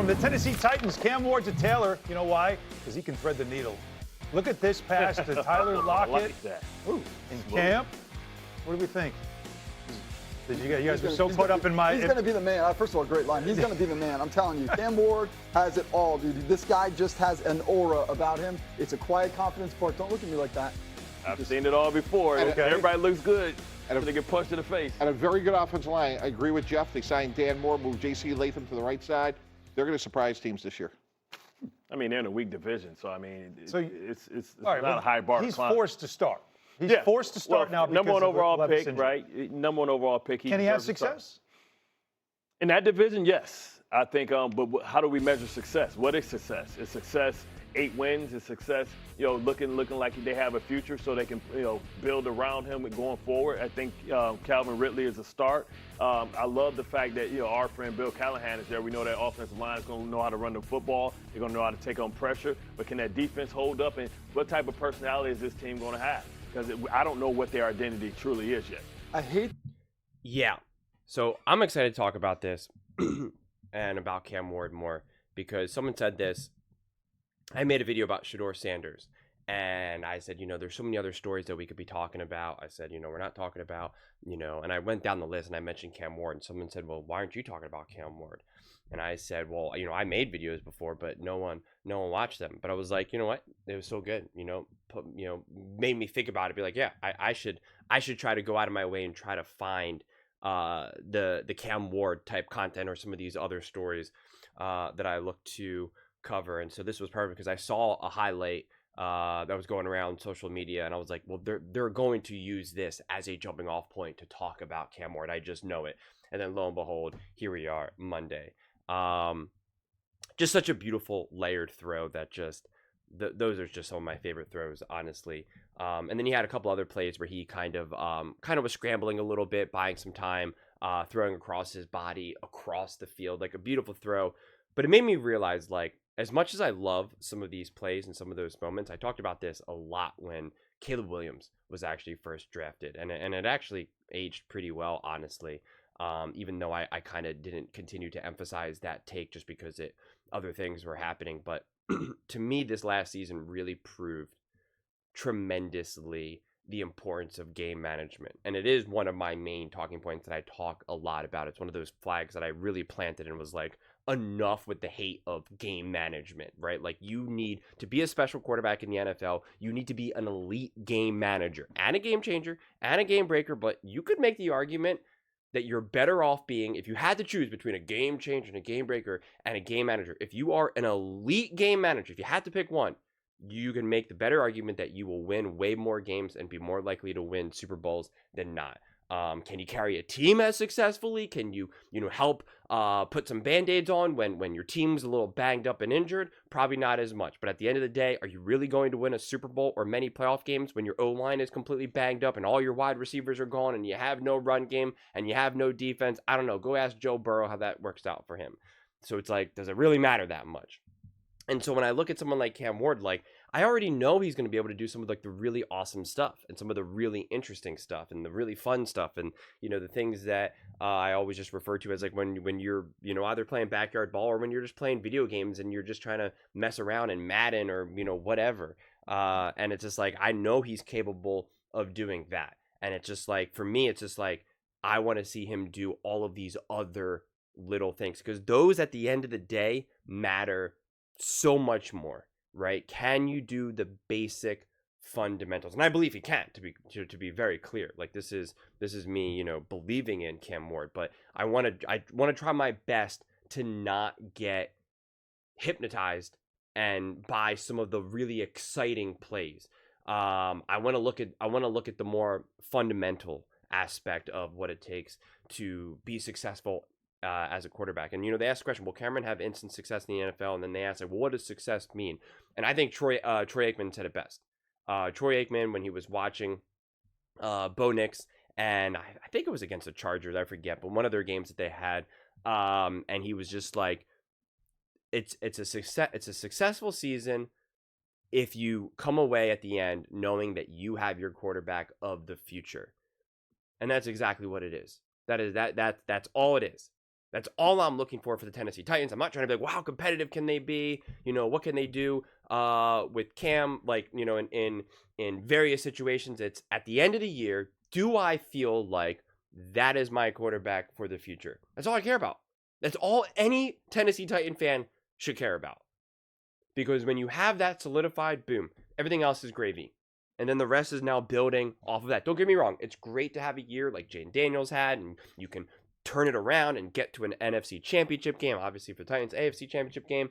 From the Tennessee Titans, Cam Ward to Taylor. You know why? Because he can thread the needle. Look at this pass to Tyler Lockett. I like that. Ooh, in camp. What do we think? Did you guys were so caught up in my. He's going to be the man. First of all, great line. He's going to be the man. I'm telling you, Cam Ward has it all, dude. This guy just has an aura about him. It's a quiet confidence part. Don't look at me like that. I've seen it all before. Okay. Everybody looks good. And they get punched in the face. And a very good offensive line. I agree with Jeff. They signed Dan Moore, moved J.C. Latham to the right side. They're going to surprise teams this year. I mean, they're in a weak division, so I mean, it's right, not a high bar to he's climb. forced to start. He's forced to start now because number one of overall the pick, syndrome. right? Number one overall pick. Can he have success? In that division, yes. I think, but how do we measure success? What is success? Is success 8 wins? Is success, looking like they have a future so they can, build around him going forward? I think Calvin Ridley is a start. I love the fact that, our friend Bill Callahan is there. We know that offensive line is going to know how to run the football. They're going to know how to take on pressure. But can that defense hold up? And what type of personality is this team going to have? Because I don't know what their identity truly is yet. Yeah. So I'm excited to talk about this and about Cam Ward more because someone said this. I made a video about Shedeur Sanders, and I said, there's so many other stories that we could be talking about. I said, we're not talking about, and I went down the list and I mentioned Cam Ward, and someone said, well, why aren't you talking about Cam Ward? And I said, well, I made videos before, but no one watched them. But I was like, you know what? It was so good, made me think about it. Be like, yeah, I should try to go out of my way and try to find the Cam Ward type content or some of these other stories that I look to cover. And so this was perfect because I saw a highlight that was going around social media, and I was like, well, they're going to use this as a jumping off point to talk about Cam Ward. I just know it. And then lo and behold, here we are Monday. Just such a beautiful layered throw that just those are just some of my favorite throws, honestly. And then he had a couple other plays where he kind of was scrambling a little bit, buying some time, throwing across his body across the field, like a beautiful throw. But it made me realize, like, as much as I love some of these plays and some of those moments, I talked about this a lot when Caleb Williams was actually first drafted, and it actually aged pretty well, honestly. Even though I kind of didn't continue to emphasize that take just because other things were happening. But to me, this last season really proved tremendously the importance of game management. And it is one of my main talking points that I talk a lot about. It's one of those flags that I really planted and was like, enough with the hate of game management, right? Like, you need to be a special quarterback in the NFL. You need to be an elite game manager and a game changer and a game breaker. But you could make the argument that you're better off being, if you had to choose between a game changer and a game breaker and a game manager, if you are an elite game manager, if you had to pick one, you can make the better argument that you will win way more games and be more likely to win Super Bowls than not. Can you carry a team as successfully? Can you, help put some Band-Aids on when your team's a little banged up and injured? Probably not as much. But at the end of the day, are you really going to win a Super Bowl or many playoff games when your O-line is completely banged up and all your wide receivers are gone and you have no run game and you have no defense? I don't know. Go ask Joe Burrow how that works out for him. So it's like, does it really matter that much? And so when I look at someone like Cam Ward, like, I already know he's going to be able to do some of like the really awesome stuff and some of the really interesting stuff and the really fun stuff and, the things that I always just refer to as like when you're, either playing backyard ball or when you're just playing video games and you're just trying to mess around in Madden or, whatever. And it's just like, I know he's capable of doing that. And it's just like, for me, it's just like, I want to see him do all of these other little things because those at the end of the day matter so much more, right? Can you do the basic fundamentals? And I believe he can, to be very clear. Like, this is me, believing in Cam Ward, but I want to try my best to not get hypnotized and by some of the really exciting plays. I want to look at the more fundamental aspect of what it takes to be successful as a quarterback. And, they asked the question, will Cameron have instant success in the NFL? And then they asked, like, well, what does success mean? And I think Troy Aikman said it best. Troy Aikman, when he was watching Bo Nix, and I think it was against the Chargers, I forget, but one of their games that they had, and he was just like, it's a successful season if you come away at the end knowing that you have your quarterback of the future. And that's exactly what it is. That's all it is. That's all I'm looking for the Tennessee Titans. I'm not trying to be like, wow, how competitive can they be? What can they do with Cam? Like, in various situations, it's at the end of the year, do I feel like that is my quarterback for the future? That's all I care about. That's all any Tennessee Titan fan should care about. Because when you have that solidified, boom, everything else is gravy. And then the rest is now building off of that. Don't get me wrong. It's great to have a year like Jaden Daniels had, and you can turn it around and get to an NFC championship game. Obviously for the Titans, AFC championship game.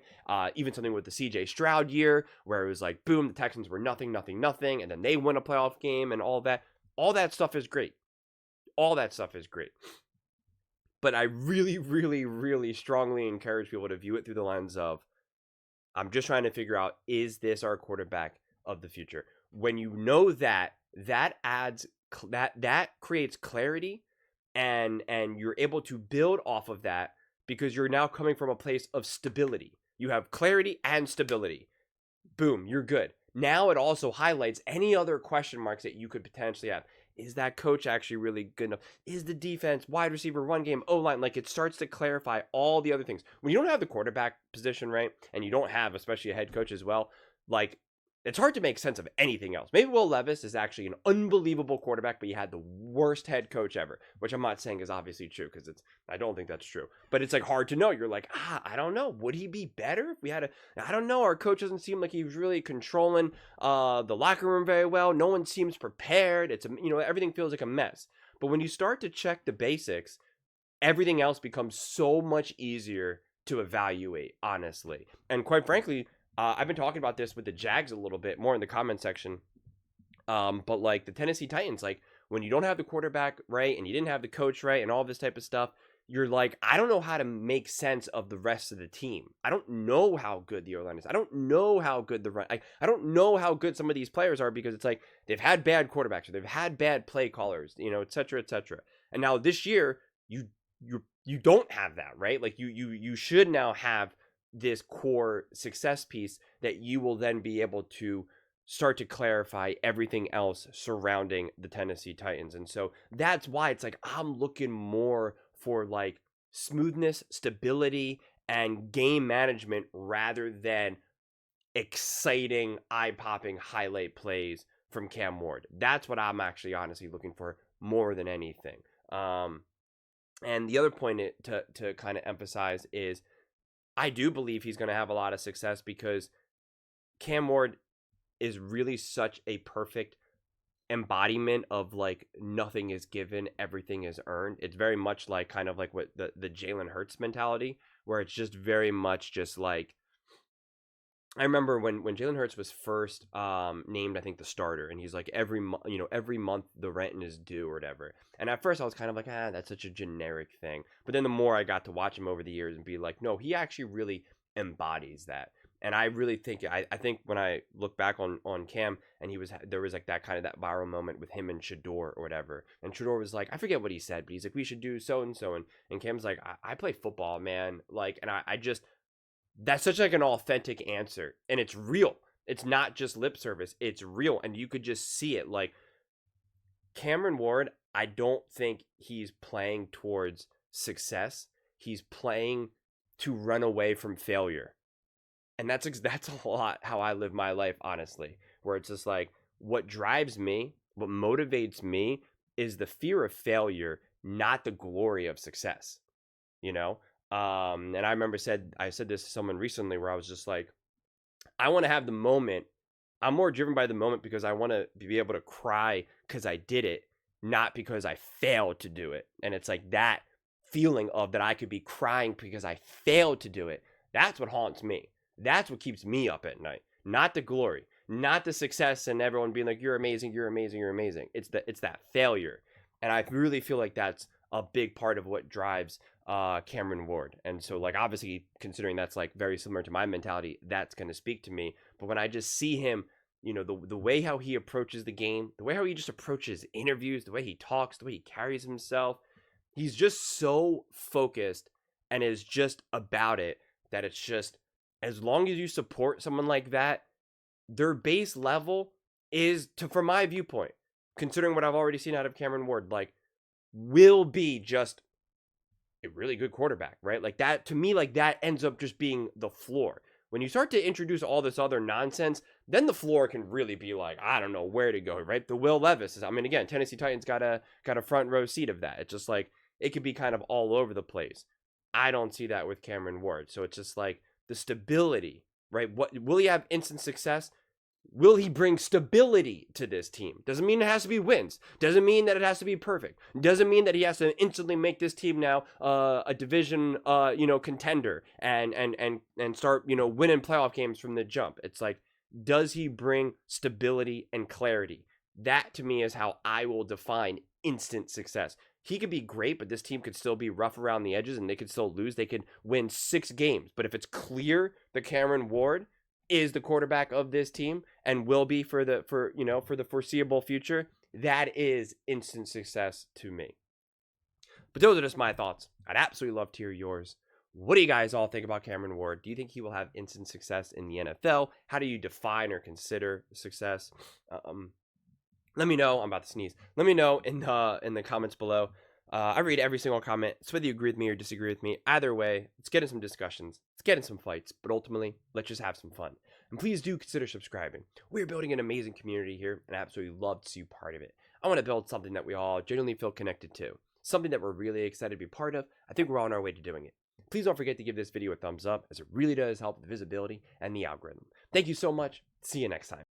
Even something with the CJ Stroud year where it was like, boom, the Texans were nothing. And then they win a playoff game and all that. All that stuff is great. All that stuff is great. But I really, really, really strongly encourage people to view it through the lens of, I'm just trying to figure out, is this our quarterback of the future? When you know that adds that creates clarity, and you're able to build off of that because you're now coming from a place of stability. You have clarity and stability. Boom, you're good. Now it also highlights any other question marks that you could potentially have. Is that coach actually really good enough? Is the defense, wide receiver, run game, O-line? Like, it starts to clarify all the other things. When you don't have the quarterback position, right, and you don't have, especially a head coach as well, like, it's hard to make sense of anything else. Maybe Will Levis is actually an unbelievable quarterback, but he had the worst head coach ever, which I'm not saying is obviously true because I don't think that's true. But it's like hard to know. You're like, I don't know. Would he be better if we had I don't know. Our coach doesn't seem like he was really controlling the locker room very well. No one seems prepared. It's everything feels like a mess. But when you start to check the basics, everything else becomes so much easier to evaluate, honestly. And quite frankly, I've been talking about this with the Jags a little bit more in the comment section. But like the Tennessee Titans, like when you don't have the quarterback right and you didn't have the coach right and all this type of stuff, you're like, I don't know how to make sense of the rest of the team. I don't know how good the O-line is. I don't know how good the run. I don't know how good some of these players are because it's like they've had bad quarterbacks or they've had bad play callers, et cetera, et cetera. And now this year, you don't have that, right? Like you should now have this core success piece that you will then be able to start to clarify everything else surrounding the Tennessee Titans. And so that's why it's like I'm looking more for like smoothness, stability, and game management rather than exciting, eye-popping highlight plays from Cam Ward. That's what I'm actually honestly looking for more than anything. And the other point to kind of emphasize is I do believe he's going to have a lot of success because Cam Ward is really such a perfect embodiment of like nothing is given, everything is earned. It's very much like kind of like what the Jalen Hurts mentality, where it's just very much just like, I remember when Jalen Hurts was first named, I think, the starter, and he's like every month the rent is due or whatever. And at first I was kind of like, that's such a generic thing. But then the more I got to watch him over the years and be like, no, he actually really embodies that. And I really think I think when I look back on Cam, and there was like that kind of that viral moment with him and Shador or whatever. And Shador was like, I forget what he said, but he's like, we should do so and so. And Cam's like, I play football, man. Like, and I just, that's such like an authentic answer, and it's real. It's not just lip service. It's real, and you could just see it. Like Cameron Ward, I don't think he's playing towards success. He's playing to run away from failure. And that's a lot how I live my life, honestly, where it's just like what drives me, what motivates me is the fear of failure, not the glory of success, And I remember I said this to someone recently where I was just like, I want to have the moment. I'm more driven by the moment because I want to be able to cry because I did it, not because I failed to do it. And it's like that feeling of that I could be crying because I failed to do it. That's what haunts me. That's what keeps me up at night, not the glory, not the success and everyone being like, you're amazing, you're amazing, you're amazing. It's that failure. And I really feel like that's a big part of what drives Cameron Ward. And so like, obviously considering that's like very similar to my mentality, that's going to speak to me. But when I just see him, the way how he approaches the game, the way how he just approaches interviews, the way he talks, the way he carries himself, he's just so focused and is just about it that it's just, as long as you support someone like that, their base level is, from my viewpoint, considering what I've already seen out of Cameron Ward, like, will be just a really good quarterback, right? Like that, to me, like that ends up just being the floor. When you start to introduce all this other nonsense, then the floor can really be like, I don't know where to go, right? The Will Levis is, I mean, again, Tennessee Titans got a front row seat of that. It's just like, it could be kind of all over the place. I don't see that with Cameron Ward. So it's just like the stability, right? What will he have instant success? Will he bring stability to this team? Doesn't mean it has to be wins. Doesn't mean that it has to be perfect. Doesn't mean that he has to instantly make this team now a division contender and start winning playoff games from the jump. It's like, does he bring stability and clarity? That to me is how I will define instant success. He could be great, but this team could still be rough around the edges and they could still lose. They could win 6 games. But if it's clear that Cameron Ward is the quarterback of this team and will be for the foreseeable future, that is instant success to me. But those are just my thoughts. I'd absolutely love to hear yours. What do you guys all think about Cameron Ward? Do you think he will have instant success in the NFL? How do you define or consider success? Let me know. I'm about to sneeze. Let me know in the comments below. I read every single comment. It's whether you agree with me or disagree with me. Either way, let's get in some discussions. Let's get in some fights. But ultimately, let's just have some fun. And please do consider subscribing. We're building an amazing community here, and I absolutely love to see you part of it. I want to build something that we all genuinely feel connected to. Something that we're really excited to be part of. I think we're on our way to doing it. Please don't forget to give this video a thumbs up, as it really does help with visibility and the algorithm. Thank you so much. See you next time.